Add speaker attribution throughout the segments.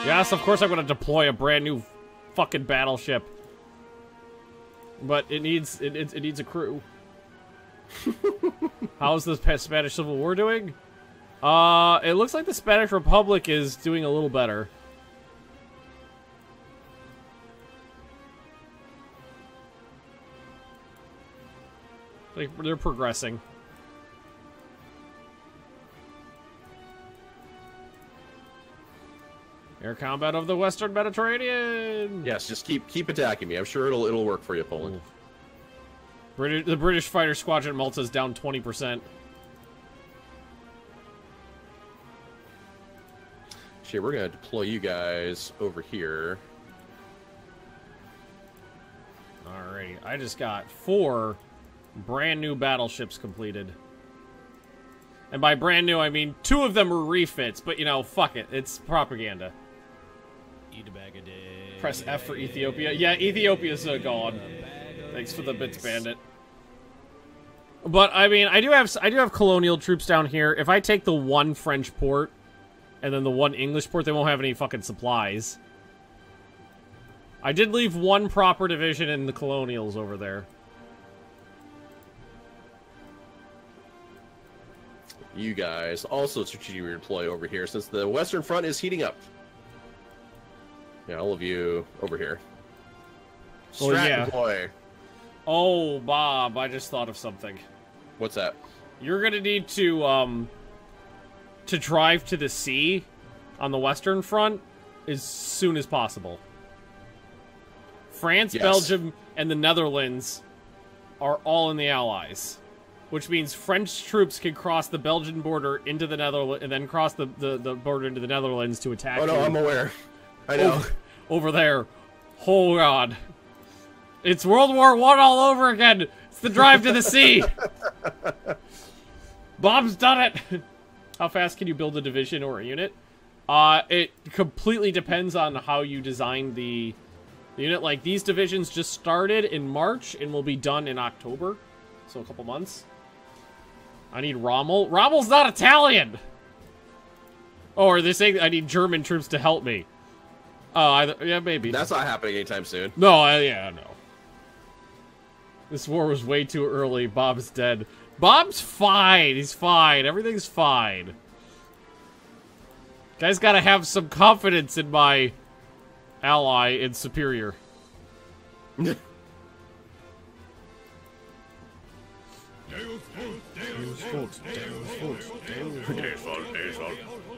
Speaker 1: Yes, of course I'm gonna deploy a brand new fucking battleship. But it needs a crew. How's the Spanish Civil War doing? It looks like the Spanish Republic is doing a little better. Like, they're progressing. Air combat of the Western Mediterranean.
Speaker 2: Yes, just keep attacking me. I'm sure it'll work for you, Poland.
Speaker 1: The British fighter squadron at Malta is down 20%.
Speaker 2: Shit, we're gonna deploy you guys over here.
Speaker 1: Alrighty, I just got 4 brand new battleships completed. And by brand new, I mean 2 of them are refits, but you know, fuck it. It's propaganda.
Speaker 3: Eat a bag a day.
Speaker 1: Press F for Ethiopia. Yeah, Ethiopia's gone. Thanks for the bits, Bandit. But I mean, I do have colonial troops down here. If I take the 1 French port and then the 1 English port, they won't have any fucking supplies. I did leave 1 proper division in the colonials over there.
Speaker 2: You guys also strategically deploy over here since the Western Front is heating up. Yeah, all of you over here. Strat deploy.
Speaker 1: Oh, Bob, I just thought of something.
Speaker 2: What's that?
Speaker 1: You're gonna need to drive to the sea on the Western Front as soon as possible. France,
Speaker 2: yes.
Speaker 1: Belgium, and the Netherlands are all in the Allies. Which means French troops can cross the Belgian border into the Netherlands, and then cross the border into the Netherlands to attack
Speaker 2: Oh no,
Speaker 1: you.
Speaker 2: I'm aware. I know.
Speaker 1: Over there. Oh god. It's World War I all over again! It's the drive to the sea! Bob's done it! How fast can you build a division or a unit? It completely depends on how you design the unit. Like, these divisions just started in March and will be done in October. So a couple months. I need Rommel. Rommel's not Italian! Oh, are they saying I need German troops to help me? Oh, yeah, maybe.
Speaker 2: That's not happening anytime soon.
Speaker 1: No, yeah, no. This war was way too early. Bob's dead. Bob's fine. He's fine. Everything's fine. Guys gotta have some confidence in my ally and superior.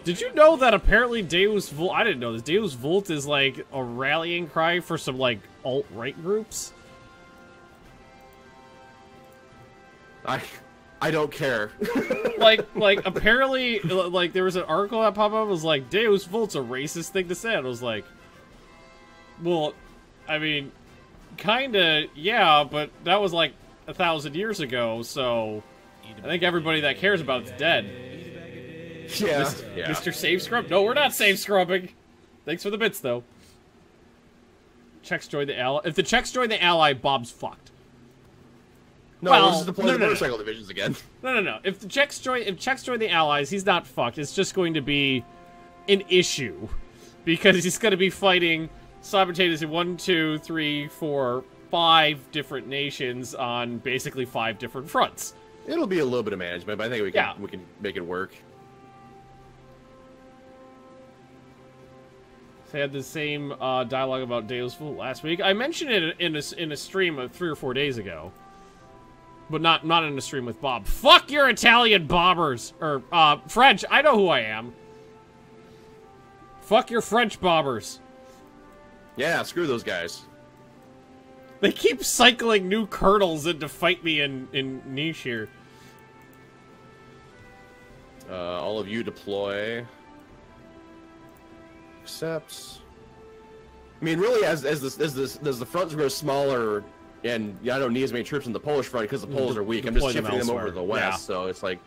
Speaker 1: Did you know that apparently Deus Vult... I didn't know this. Deus Vult is like a rallying cry for some like alt-right groups?
Speaker 2: I don't care.
Speaker 1: like apparently like there was an article that popped up. It was like Deus Vult's a racist thing to say. And I was like, well, I mean, kinda, yeah, but that was like 1,000 years ago. So I think everybody that cares about it's dead.
Speaker 2: Yeah.
Speaker 1: Mr. Save Scrub? No, we're not save scrubbing. Thanks for the bits though. Czechs join the ally. If the Czechs join the ally, Bob's fucked.
Speaker 2: No,
Speaker 1: well,
Speaker 2: this is the motorcycle divisions again.
Speaker 1: No. If the Czechs join the Allies, he's not fucked. It's just going to be an issue because he's going to be fighting simultaneously 1, 2, 3, 4, 5 different nations on basically 5 different fronts.
Speaker 2: It'll be a little bit of management, but I think we can make it work.
Speaker 1: They had the same dialogue about Deus Vult last week. I mentioned it in a stream of 3 or 4 days ago. But not in a stream with Bob. Fuck your Italian bombers! Or, French. I know who I am. Fuck your French bombers.
Speaker 2: Yeah, screw those guys.
Speaker 1: They keep cycling new colonels in to fight me in Niche here.
Speaker 2: All of you deploy. Accepts. I mean, really, as the fronts grow smaller... And I don't need as many troops in the Polish front because the Poles are weak. I'm just shifting them over to the west, so it's like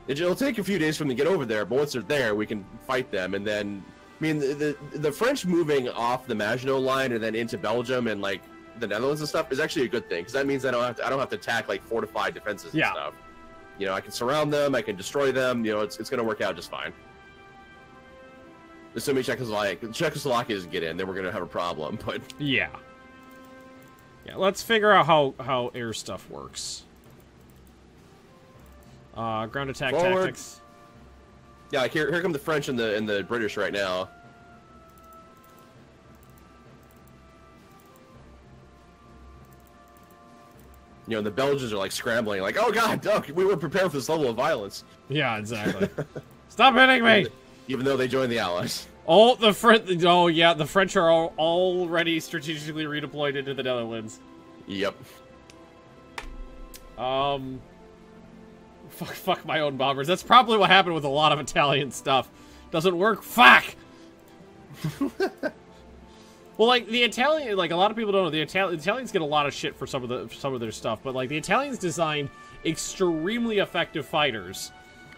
Speaker 2: it'll take a few days for them to get over there. But once they're there, we can fight them. And then, I mean, the French moving off the Maginot Line and then into Belgium and like the Netherlands and stuff is actually a good thing because that means I don't have to attack like fortified defenses and stuff. You know, I can surround them, I can destroy them. You know, it's gonna work out just fine. assuming Czechoslovakia doesn't get in, then we're gonna have a problem. But
Speaker 1: yeah. Let's figure out how air stuff works. Ground attack tactics.
Speaker 2: Yeah, like here come the French and the British right now. You know, the Belgians are like scrambling, like, oh god, we weren't prepared for this level of violence.
Speaker 1: Yeah, exactly. Stop hitting me!
Speaker 2: Even though they joined the Allies.
Speaker 1: Oh, the French are already strategically redeployed into the Netherlands.
Speaker 2: Yep.
Speaker 1: Fuck my own bombers. That's probably what happened with a lot of Italian stuff. Doesn't work. Fuck! Well, like, the Italian, like, a lot of people don't know, the Italians get a lot of shit for some of their stuff, but, like, the Italians designed extremely effective fighters.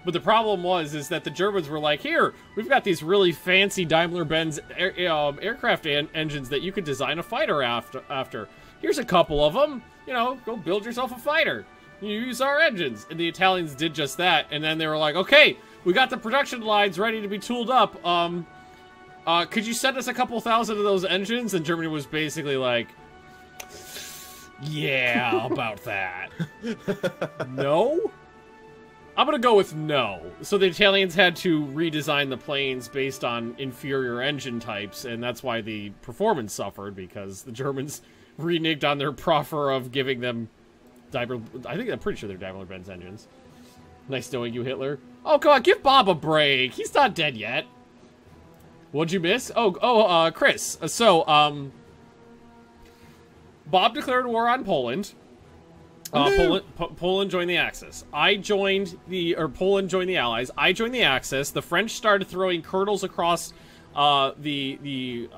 Speaker 1: But the problem is that the Germans were like, here, we've got these really fancy Daimler-Benz aircraft engines that you could design a fighter after. Here's a couple of them. You know, go build yourself a fighter. You use our engines. And the Italians did just that, and then they were like, okay, we got the production lines ready to be tooled up, could you send us a couple thousand of those engines? And Germany was basically like, yeah, about that. No? I'm gonna go with no. So the Italians had to redesign the planes based on inferior engine types, and that's why the performance suffered, because the Germans reneged on their proffer of giving them I'm pretty sure they're Daimler-Benz engines. Nice knowing you, Hitler. Oh, come on, give Bob a break. He's not dead yet. What'd you miss? Chris. Bob declared war on Poland. Poland joined the Axis. Poland joined the Allies. I joined the Axis. The French started throwing colonels across the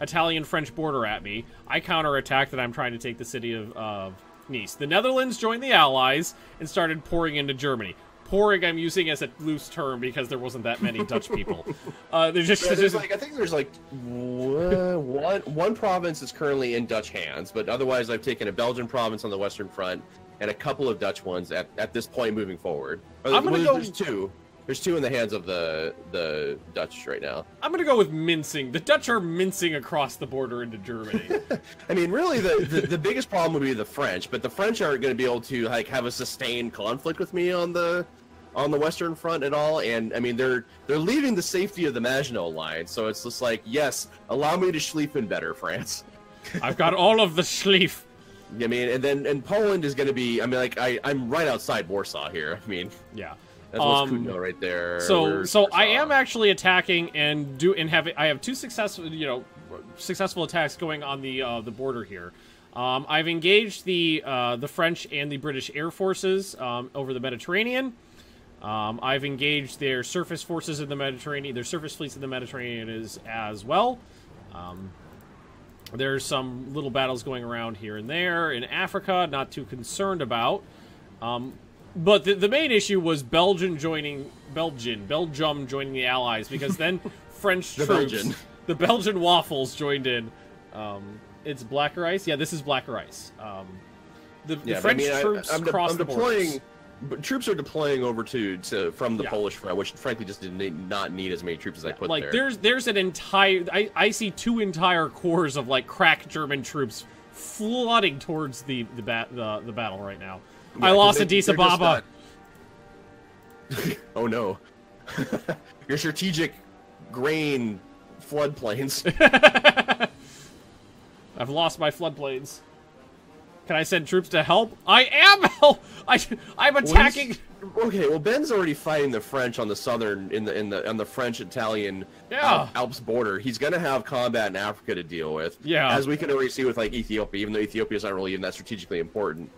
Speaker 1: Italian-French border at me. I counterattacked, and I'm trying to take the city of Nice. The Netherlands joined the Allies and started pouring into Germany. Pouring I'm using as a loose term because there wasn't that many Dutch people. I think
Speaker 2: there's like one province is currently in Dutch hands, but otherwise I've taken a Belgian province on the Western Front and a couple of Dutch ones at this point moving forward. There's two. There's two in the hands of the Dutch right now.
Speaker 1: I'm gonna go with mincing. The Dutch are mincing across the border into Germany.
Speaker 2: I mean, really, the biggest problem would be the French, but the French aren't going to be able to like have a sustained conflict with me on the Western Front at all. And I mean, they're leaving the safety of the Maginot Line, so it's just like, yes, allow me to Schlieffen better, France.
Speaker 1: I've got all of the Schlief.
Speaker 2: I mean, and Poland is going to be. I mean, like I'm right outside Warsaw here. I mean,
Speaker 1: yeah.
Speaker 2: That's what's Kutno right there.
Speaker 1: So I am actually attacking I have two successful attacks going on the border here. I've engaged the French and the British air forces over the Mediterranean. I've engaged their surface forces in the Mediterranean, their surface fleets in the Mediterranean as well. There's some little battles going around here and there in Africa, not too concerned about. But the main issue was Belgium joining the Allies, because then French troops, the Belgian waffles, joined in. It's blacker ice? Yeah, this is blacker ice. The French troops crossed the borders.
Speaker 2: Troops are deploying over from the Polish front, which frankly just did not need as many troops as I put there.
Speaker 1: Like, there's an entire... I see two entire corps of, like, crack German troops flooding towards the battle right now. Yeah, I lost Addis Ababa.
Speaker 2: Oh no. Your strategic grain floodplains.
Speaker 1: I've lost my floodplains. Can I send troops to help? I am help. I'm attacking.
Speaker 2: Okay, well Ben's already fighting the French on the southern on the French-Italian Alps border. He's gonna have combat in Africa to deal with.
Speaker 1: Yeah.
Speaker 2: As we can already see with like Ethiopia, even though Ethiopia is not really even that strategically important.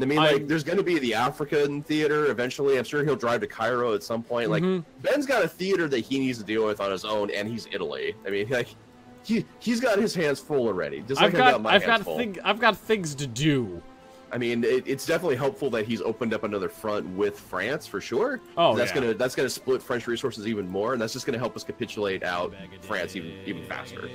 Speaker 2: I mean, like, there's going to be the African theater eventually. I'm sure he'll drive to Cairo at some point. Like, Ben's got a theater that he needs to deal with on his own, and he's Italy. I mean, like, he's got his hands full already. Just like
Speaker 1: I've got things to do.
Speaker 2: I mean, it's definitely helpful that he's opened up another front with France for sure.
Speaker 1: Oh,
Speaker 2: that's gonna split French resources even more, and that's just gonna help us capitulate out France even faster.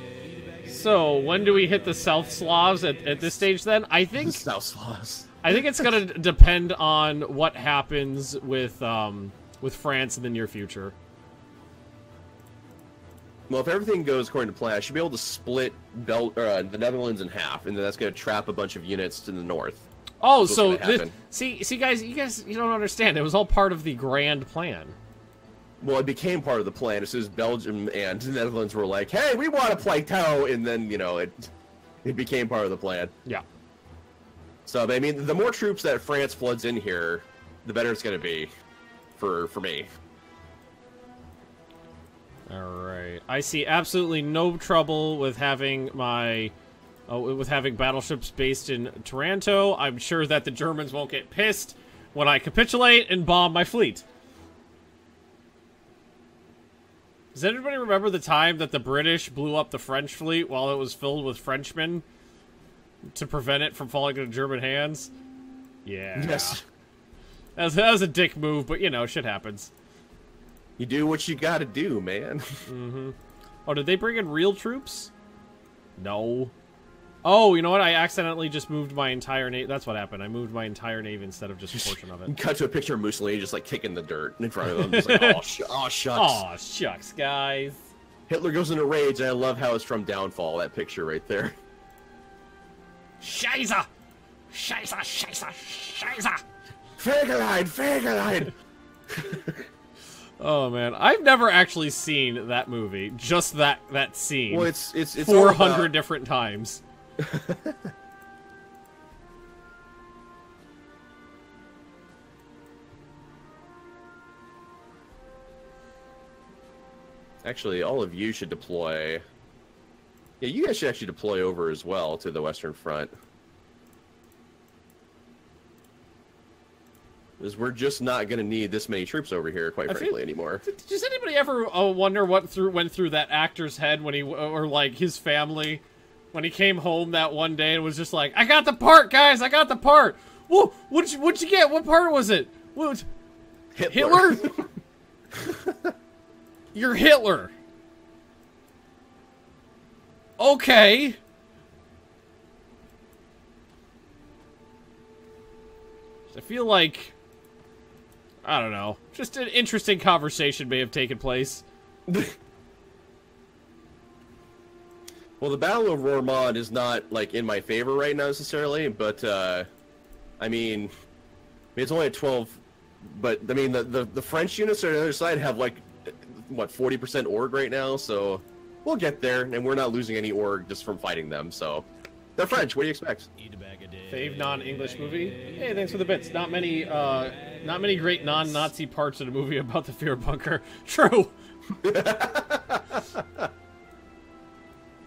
Speaker 1: So when do we hit the South Slavs at this stage? Then I think
Speaker 2: the South Slavs.
Speaker 1: I think it's gonna depend on what happens with France in the near future.
Speaker 2: Well, if everything goes according to plan, I should be able to split the Netherlands in half, and then that's going to trap a bunch of units to the north.
Speaker 1: Oh, so see, guys, you don't understand. It was all part of the grand plan.
Speaker 2: Well, it became part of the plan as soon as Belgium and the Netherlands were like, "Hey, we want a plateau," and then it became part of the plan.
Speaker 1: Yeah.
Speaker 2: So I mean, the more troops that France floods in here, the better it's going to be for me.
Speaker 1: All right. I see absolutely no trouble with having battleships based in Taranto. I'm sure that the Germans won't get pissed when I capitulate and bomb my fleet. Does anybody remember the time that the British blew up the French fleet while it was filled with Frenchmen to prevent it from falling into German hands? Yeah.
Speaker 2: Yes.
Speaker 1: That was a dick move, but shit happens.
Speaker 2: You do what you gotta do, man.
Speaker 1: Mm-hmm. Oh, did they bring in real troops? No. Oh, you know what? I accidentally just moved my entire navy. That's what happened. I moved my entire navy instead of just a portion of it.
Speaker 2: Cut to a picture of Mussolini just, kicking the dirt in front of him. Just like, oh, shucks.
Speaker 1: Oh, shucks, guys.
Speaker 2: Hitler goes into rage, and I love how it's from Downfall, that picture right there.
Speaker 1: Scheiße! Scheiße, scheiße, scheiße!
Speaker 2: Fegelein!
Speaker 1: Oh man, I've never actually seen that movie. Just that scene.
Speaker 2: Well, it's
Speaker 1: 400 different times.
Speaker 2: Actually, all of you should deploy. Yeah, you guys should actually deploy over as well to the Western Front. Because we're just not going to need this many troops over here, quite frankly, anymore.
Speaker 1: Does anybody ever wonder what went through that actor's head when his family, when he came home that one day and was just like, "I got the part, guys! I got the part! Whoa! What'd you get? What part was it? What? Hitler? You're Hitler. Okay." I feel like, I don't know, just an interesting conversation may have taken place.
Speaker 2: Well, the Battle of Roermond is not, in my favor right now, necessarily, but, I mean, it's only at 12, but, I mean, the French units on the other side have, 40% org right now, so we'll get there, and we're not losing any org just from fighting them, so... They're French, what do you expect?
Speaker 1: Fave non-English movie? Hey, thanks for the bits. Not many great non-Nazi parts in a movie about the fear bunker. True.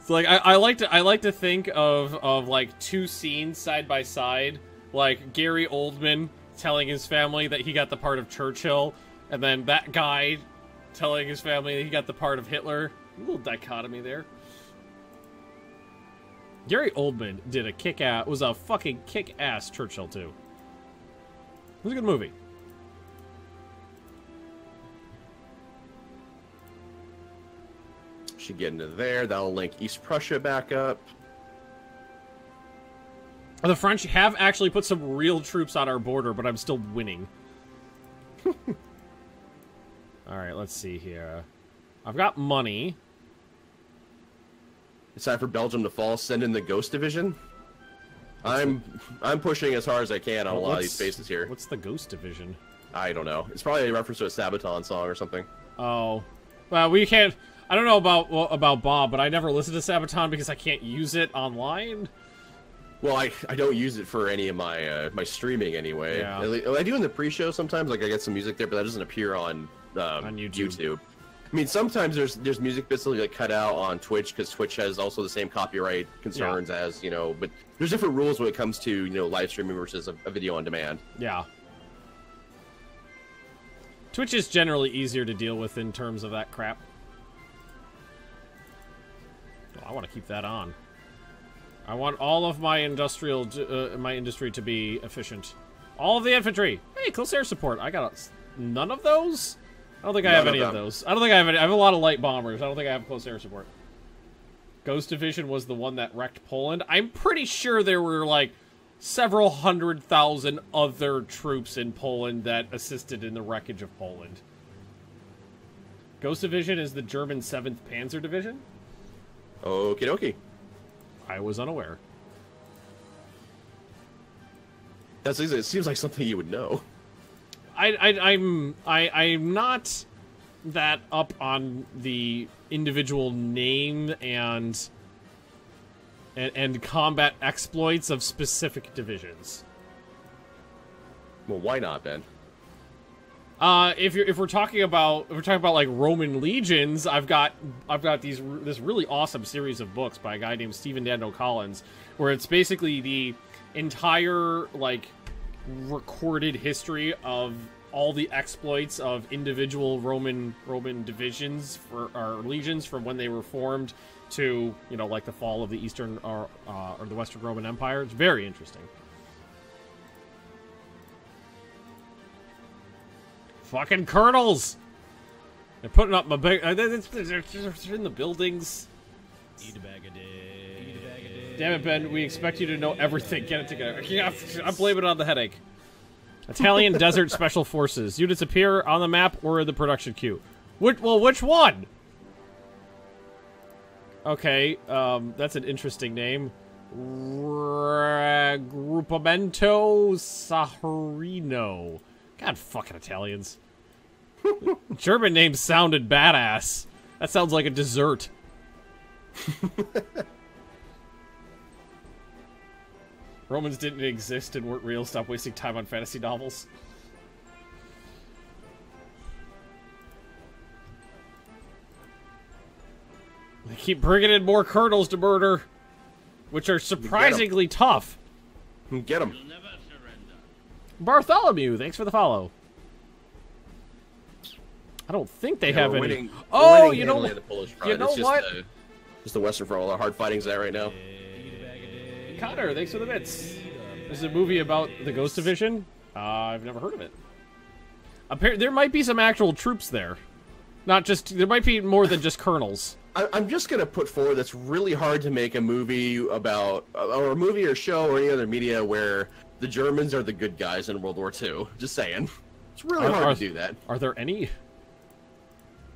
Speaker 1: So I like to think of two scenes side by side, like Gary Oldman telling his family that he got the part of Churchill, and then that guy telling his family that he got the part of Hitler. A little dichotomy there. Gary Oldman did was a fucking kick-ass Churchill, too. It was a good movie.
Speaker 2: Should get into there. That'll link East Prussia back up.
Speaker 1: The French have actually put some real troops on our border, but I'm still winning. Alright, let's see here. I've got money.
Speaker 2: It's time for Belgium to fall. Send in the Ghost Division. I'm pushing as hard as I can on a lot of these bases here.
Speaker 1: What's the Ghost Division?
Speaker 2: I don't know. It's probably a reference to a Sabaton song or something.
Speaker 1: Oh. Well, we can't... I don't know about Bob, but I never listen to Sabaton because I can't use it online.
Speaker 2: Well, I don't use it for any of my my streaming anyway.
Speaker 1: Yeah.
Speaker 2: I do in the pre-show sometimes. I get some music there, but that doesn't appear on YouTube. I mean, sometimes there's music bits that cut out on Twitch because Twitch has also the same copyright concerns as, but there's different rules when it comes to, live streaming versus a video on demand.
Speaker 1: Yeah. Twitch is generally easier to deal with in terms of that crap. Oh, I want to keep that on. I want all of my industry to be efficient. All of the infantry. Hey, close air support. I got none of those? I don't think I have any of those. I don't think I have any. I have a lot of light bombers. I don't think I have close air support. Ghost Division was the one that wrecked Poland. I'm pretty sure there were, several 100,000 other troops in Poland that assisted in the wreckage of Poland. Ghost Division is the German 7th Panzer Division?
Speaker 2: Okie dokie.
Speaker 1: I was unaware.
Speaker 2: It seems like something you would know.
Speaker 1: I'm not that up on the individual name and combat exploits of specific divisions.
Speaker 2: Well, why not, Ben?
Speaker 1: If we're talking about like Roman legions, I've got this really awesome series of books by a guy named Stephen Daniel Collins, where it's basically the entire like recorded history of all the exploits of individual Roman divisions or legions from when they were formed to, you know, like the fall of the Eastern or the Western Roman Empire. It's very interesting. Fucking colonels! They're putting up my big. They're in the buildings.
Speaker 3: Eat a bag a day. Eat a bag a day.
Speaker 1: Damn it, Ben. We expect you to know everything. Get it together. I'm blaming it on the headache. Italian Desert Special Forces. Units appear on the map or in the production queue. Which one? Okay, that's an interesting name. Gruppamento Saharino. God fucking Italians. German name sounded badass. That sounds like a dessert. Romans didn't exist and weren't real. Stop wasting time on fantasy novels. They keep bringing in more colonels to murder, which are surprisingly tough.
Speaker 2: Get them.
Speaker 1: Bartholomew, thanks for the follow. I don't think they have any.
Speaker 2: Winning,
Speaker 1: oh, you know,
Speaker 2: you know what? Just the Western Front, all the hard fighting's at right now.
Speaker 1: Connor, thanks for the bits. This is a movie about the Ghost Division. I've never heard of it. There might be some actual troops there. Not just, there might be more than just colonels.
Speaker 2: I'm just going to put forward that's really hard to make a movie about, or a movie or show or any other media where the Germans are the good guys in World War II. Just saying. It's really hard to do that.
Speaker 1: Are there any?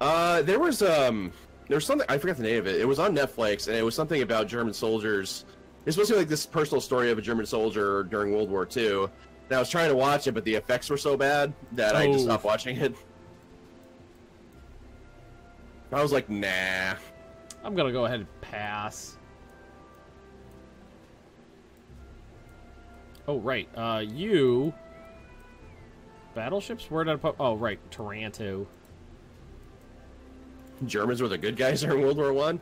Speaker 2: There was something, I forgot the name of it. It was on Netflix, and it was something about German soldiers. It's supposed to be like this personal story of a German soldier during World War II. And I was trying to watch it, but the effects were so bad that I just stopped watching it. I was like, nah.
Speaker 1: I'm gonna go ahead and pass. Oh, right. You... Battleships? Where did I put... Oh, right. Taranto.
Speaker 2: Germans were the good guys during World War I?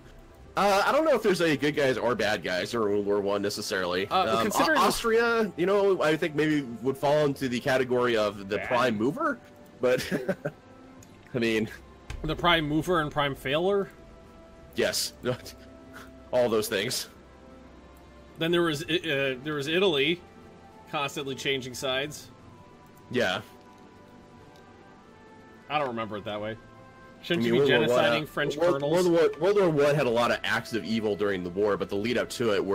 Speaker 2: I don't know if there's any good guys or bad guys during World War I necessarily.
Speaker 1: Considering
Speaker 2: Austria, you know, I think maybe would fall into the category of the prime mover, but I mean,
Speaker 1: the prime mover and prime failure.
Speaker 2: Yes, all those things.
Speaker 1: Then there was Italy, constantly changing sides.
Speaker 2: Yeah,
Speaker 1: I don't remember it that way. Shouldn't you be genociding French colonels?
Speaker 2: World War I had a lot of acts of evil during the war, but the lead up to it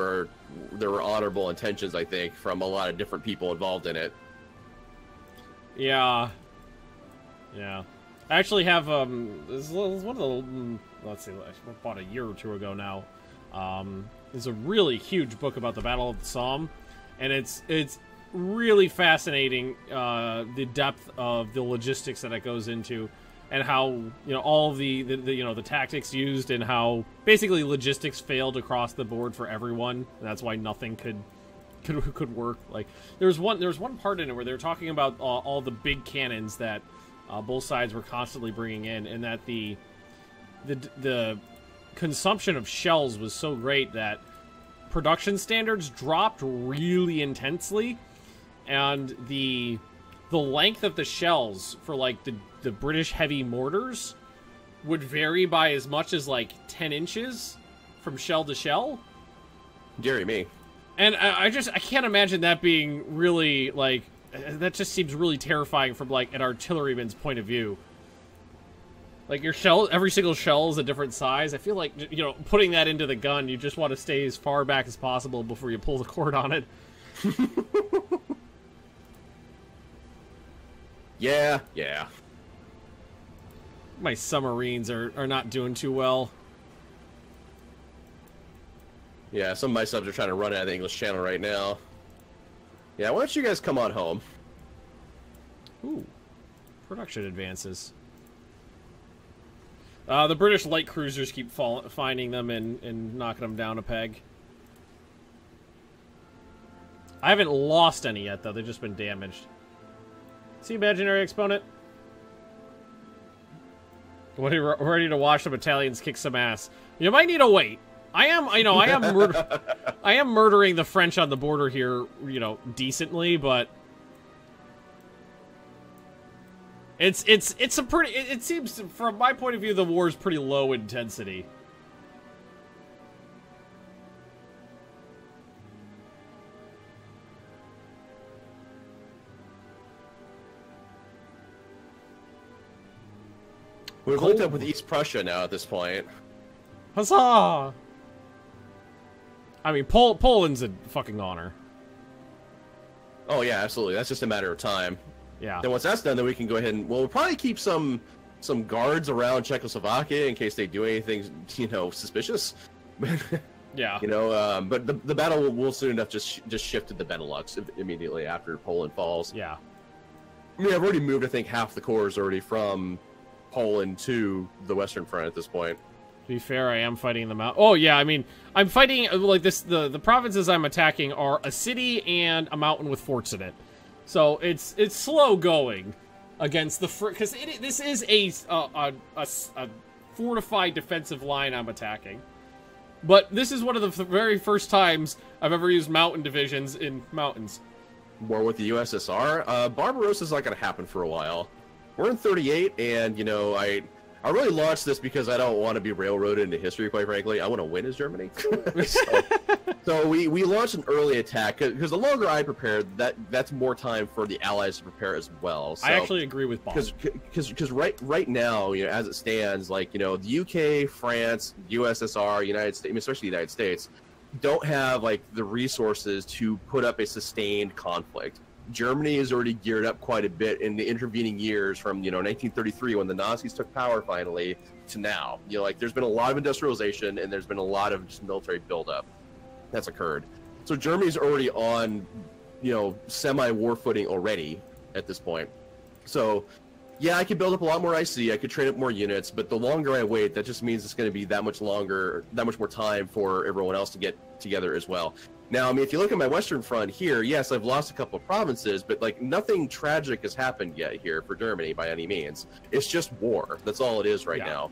Speaker 2: there were honorable intentions, I think, from a lot of different people involved in it.
Speaker 1: Yeah. Yeah. I actually have, this is one of the, let's see, I bought a year or two ago now. It's a really huge book about the Battle of the Somme, and it's really fascinating, the depth of the logistics that it goes into. And how, you know, all the you know, the tactics used, and how basically logistics failed across the board for everyone, and that's why nothing could work. Like there was one part in it where they were talking about all the big cannons that both sides were constantly bringing in, and that the consumption of shells was so great that production standards dropped really intensely, and the length of the shells for like the British heavy mortars would vary by as much as like 10 inches from shell to shell.
Speaker 2: Deary me.
Speaker 1: And I can't imagine that being really like, that just seems really terrifying from like an artilleryman's point of view. Like your shell, every single shell is a different size. I feel like, you know, putting that into the gun, you just want to stay as far back as possible before you pull the cord on it.
Speaker 2: Yeah.
Speaker 1: My submarines are not doing too well.
Speaker 2: Yeah, some of my subs are trying to run out of the English Channel right now. Yeah, why don't you guys come on home?
Speaker 1: Ooh. Production advances. The British light cruisers keep finding them and knocking them down a peg. I haven't lost any yet, though. They've just been damaged. See, imaginary exponent? Ready to watch the battalions kick some ass. You might need to wait. I am murdering the French on the border here, you know, decently, but it's a pretty. It seems, from my point of view, the war is pretty low intensity.
Speaker 2: We've hooked up with East Prussia now at this point.
Speaker 1: Huzzah! I mean, Poland's a fucking honor.
Speaker 2: Oh yeah, absolutely. That's just a matter of time.
Speaker 1: Yeah.
Speaker 2: Then once that's done, then we can go ahead and we'll probably keep some guards around Czechoslovakia in case they do anything, you know, suspicious.
Speaker 1: Yeah.
Speaker 2: You know, but the battle will soon enough just shift to the Benelux immediately after Poland falls.
Speaker 1: Yeah.
Speaker 2: I mean, I've already moved, I think, half the corps already from Poland to the Western Front at this point.
Speaker 1: To be fair, I am fighting them out. Oh, yeah, I mean, I'm fighting, like, the provinces I'm attacking are a city and a mountain with forts in it. So, it's slow going against the... Because this is a fortified defensive line I'm attacking. But this is one of the very first times I've ever used mountain divisions in mountains.
Speaker 2: War with the USSR? Barbarossa's not going to happen for a while. We're in 38, and, you know, I really launched this because I don't want to be railroaded into history, quite frankly. I want to win as Germany. so we launched an early attack, because the longer I prepared, that's more time for the Allies to prepare as well. So,
Speaker 1: I actually agree with Bob.
Speaker 2: Because right now, you know, as it stands, like, you know, the UK, France, USSR, United States, especially the United States, don't have, like, the resources to put up a sustained conflict. Germany is already geared up quite a bit in the intervening years from, you know, 1933 when the Nazis took power finally to now. You know, like, there's been a lot of industrialization and there's been a lot of just military buildup that's occurred. So Germany's already on, you know, semi-war footing already at this point. So, yeah, I could build up a lot more IC, I could train up more units, but the longer I wait, that just means it's going to be that much longer, that much more time for everyone else to get together as well. Now, I mean, if you look at my Western Front here, yes, I've lost a couple of provinces, but, like, nothing tragic has happened yet here for Germany by any means. It's just war. That's all it is right now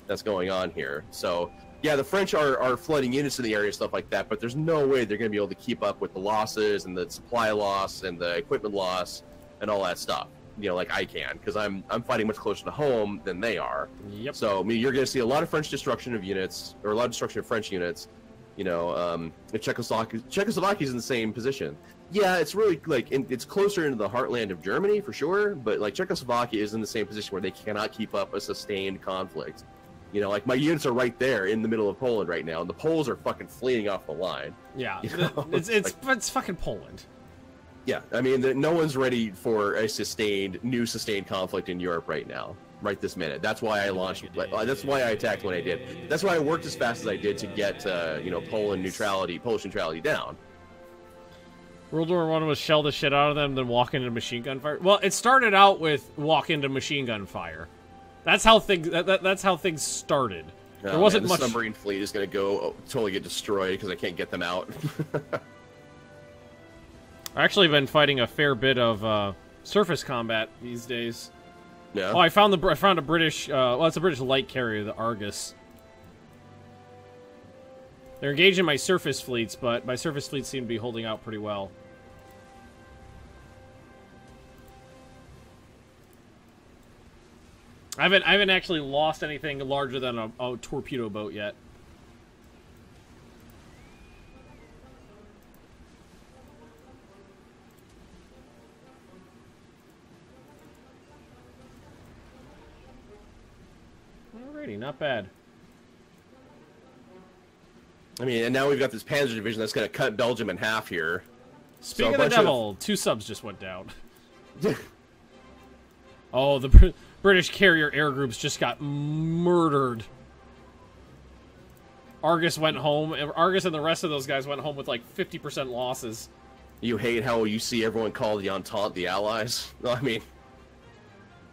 Speaker 2: that's going on here. So, yeah, the French are flooding units in the area and stuff like that, but there's no way they're going to be able to keep up with the losses and the supply loss and the equipment loss and all that stuff. You know, like I can, because I'm fighting much closer to home than they are.
Speaker 1: Yep.
Speaker 2: So, I mean, you're going to see a lot of French destruction of units, or a lot of destruction of French units. You know, Czechoslovakia's in the same position. Yeah, it's really, like, it's closer into the heartland of Germany, for sure, but, like, Czechoslovakia is in the same position where they cannot keep up a sustained conflict. You know, like, my units are right there in the middle of Poland right now, and the Poles are fucking fleeing off the line.
Speaker 1: Yeah,
Speaker 2: you know?
Speaker 1: it's fucking Poland.
Speaker 2: Yeah, I mean, no one's ready for a sustained conflict in Europe right now. Right this minute. That's why I launched. That's why I attacked when I did. That's why I worked as fast as I did to get, you know, Polish neutrality down.
Speaker 1: World War I was shell the shit out of them, then walk into machine gun fire. Well, it started out with walk into machine gun fire. That's how things. That's how things started. There wasn't much.
Speaker 2: The submarine fleet is going to go totally get destroyed because I can't get them out.
Speaker 1: I've actually been fighting a fair bit of surface combat these days.
Speaker 2: Yeah.
Speaker 1: Oh, I found a British. Well, it's a British light carrier, the Argus. They're engaged in my surface fleets, but my surface fleets seem to be holding out pretty well. I haven't actually lost anything larger than a torpedo boat yet. Alrighty, not bad.
Speaker 2: I mean, and now we've got this Panzer Division that's going to cut Belgium in half here.
Speaker 1: Speaking of the devil, 2 subs just went down. Oh, the British carrier air groups just got murdered. Argus went home. Argus and the rest of those guys went home with like 50% losses.
Speaker 2: You hate how you see everyone call the Entente the Allies? I mean,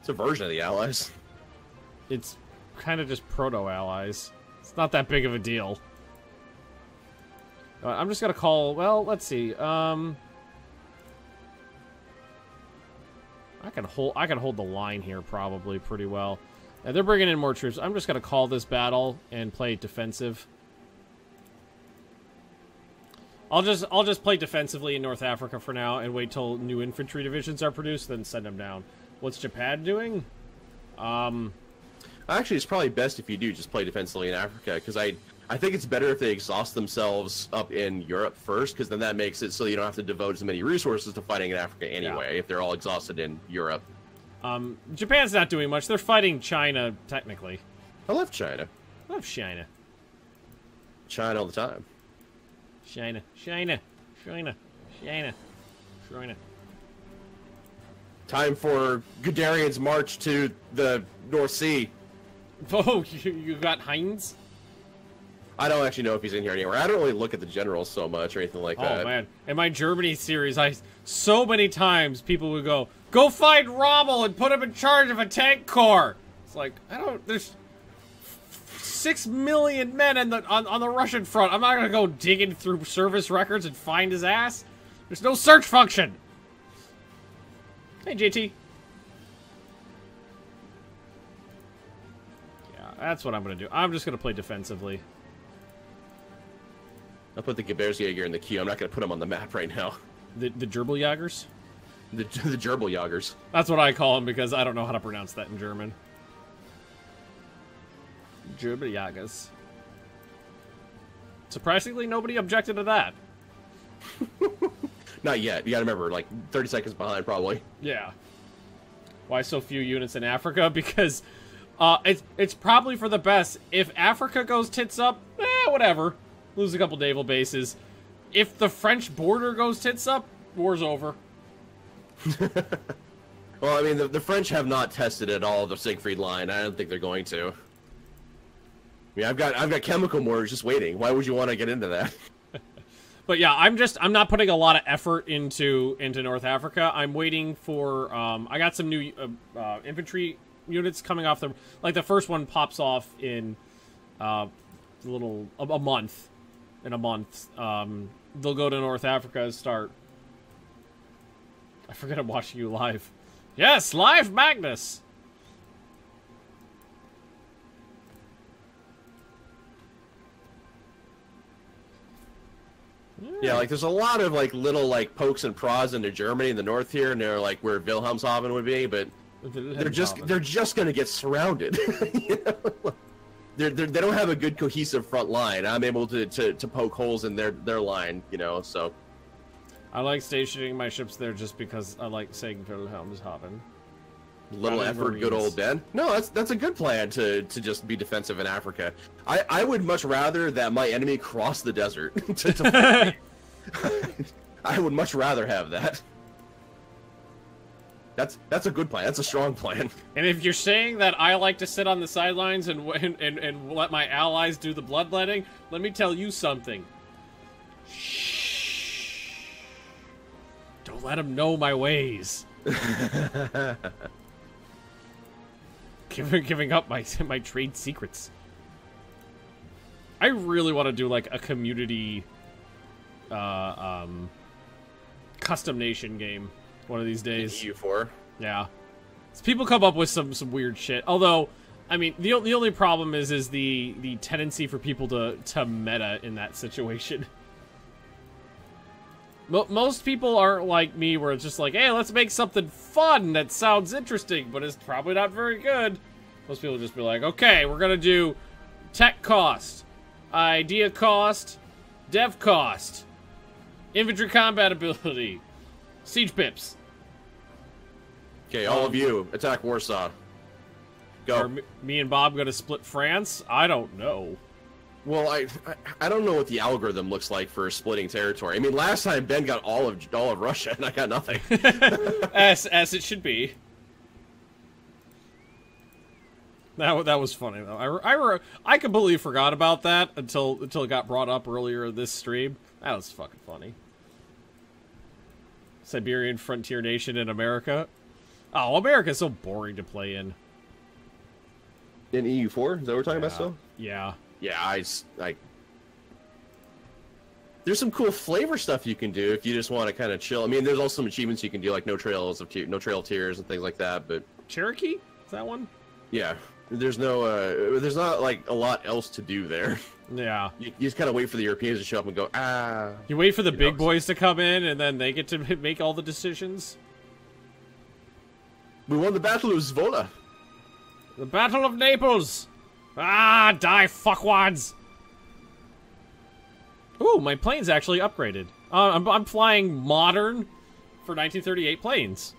Speaker 2: it's a version of the Allies.
Speaker 1: It's kind of just proto-allies. It's not that big of a deal. I'm just gonna call... Well, let's see. I can hold the line here probably pretty well. They're bringing in more troops. I'm just gonna call this battle and play defensive. I'll just play defensively in North Africa for now and wait till new infantry divisions are produced, then send them down. What's Japan doing?
Speaker 2: Actually, it's probably best if you do just play defensively in Africa, because I think it's better if they exhaust themselves up in Europe first, because then that makes it so you don't have to devote as many resources to fighting in Africa anyway, if they're all exhausted in Europe.
Speaker 1: Japan's not doing much. They're fighting China, technically.
Speaker 2: I love China.
Speaker 1: I love China.
Speaker 2: China all the time.
Speaker 1: China, China, China, China, China.
Speaker 2: Time for Guderian's march to the North Sea.
Speaker 1: Oh, you got Heinz?
Speaker 2: I don't actually know if he's in here anywhere. I don't really look at the generals so much or anything like that.
Speaker 1: Oh, man. In my Germany series, so many times people would go find Rommel and put him in charge of a tank corps. It's like, there's 6 million men on the Russian front. I'm not going to go digging through service records and find his ass. There's no search function. Hey, JT. Yeah, that's what I'm going to do. I'm just going to play defensively.
Speaker 2: I'll put the Gebirgsjäger in the queue. I'm not going to put him on the map right now.
Speaker 1: The Gerbeljagers?
Speaker 2: The Gerbeljagers.
Speaker 1: That's what I call them because I don't know how to pronounce that in German. Gerbeljagers. Surprisingly, nobody objected to that.
Speaker 2: Not yet. You gotta remember, like, 30 seconds behind, probably.
Speaker 1: Yeah. Why so few units in Africa? Because it's probably for the best. If Africa goes tits up, whatever. Lose a couple naval bases. If the French border goes tits up, war's over.
Speaker 2: Well, I mean, the French have not tested at all the Siegfried line. I don't think they're going to. I mean, I've got chemical mortars just waiting. Why would you want to get into that?
Speaker 1: But yeah, I'm not putting a lot of effort into North Africa. I'm waiting for I got some new infantry units coming off the first one pops off in a month. In a month, they'll go to North Africa and start. I forget I'm watching you live. Yes, live Magnus.
Speaker 2: Yeah, like there's a lot of like little like pokes and prods into Germany in the north here, and they're like where Wilhelmshaven would be, but they're just gonna get surrounded. You know? They don't have a good cohesive front line. I'm able to poke holes in their line, you know. So
Speaker 1: I like stationing my ships there just because I like saying Wilhelmshaven.
Speaker 2: Little effort, Marines. Good old Ben. No, that's a good plan to just be defensive in Africa. I would much rather that my enemy cross the desert to fight me. I would much rather have that. That's a good plan. That's a strong plan.
Speaker 1: And if you're saying that I like to sit on the sidelines and let my allies do the bloodletting, let me tell you something. Shh. Don't let them know my ways. Giving up my trade secrets. I really want to do like a community custom nation game one of these days.
Speaker 2: EU4.
Speaker 1: Yeah. So people come up with some weird shit. Although, I mean, the only problem is the tendency for people to meta in that situation. Most people aren't like me, where it's just like, hey, let's make something fun that sounds interesting, but it's probably not very good. Most people just be like, okay, we're gonna do tech cost, idea cost, dev cost, infantry combat ability, siege pips.
Speaker 2: Okay, all of you, attack Warsaw. Go.
Speaker 1: Are me and Bob gonna split France? I don't know.
Speaker 2: Well, I don't know what the algorithm looks like for splitting territory. I mean, last time Ben got all of Russia, and I got nothing.
Speaker 1: as it should be. That was funny though. I completely forgot about that until it got brought up earlier this stream. That was fucking funny. Siberian frontier nation in America. Oh, America's so boring to play in.
Speaker 2: In EU4? Is that what we're talking about still?
Speaker 1: Yeah.
Speaker 2: Yeah, I there's some cool flavor stuff you can do if you just want to kind of chill. I mean, there's also some achievements you can do, like no trail tiers and things like that. But
Speaker 1: Cherokee? Is that one?
Speaker 2: Yeah, there's not like a lot else to do there.
Speaker 1: Yeah.
Speaker 2: You just kind of wait for the Europeans to show up and go, ah.
Speaker 1: You wait for the big boys to come in, and then they get to make all the decisions.
Speaker 2: We won the Battle of Zvola.
Speaker 1: The Battle of Naples. Ah, die fuckwads. Ooh, my plane's actually upgraded. I'm flying modern for 1938 planes.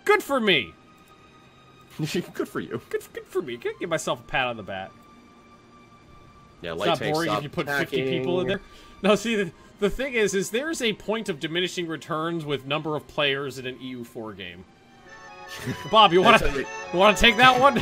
Speaker 1: Good for me.
Speaker 2: Good for you.
Speaker 1: Good for me. Give myself a pat on the back.
Speaker 2: Yeah,
Speaker 1: it's not boring if you put 50 people in there. No, see, the thing is there's a point of diminishing returns with number of players in an EU4 game. Bob, you want to take that one?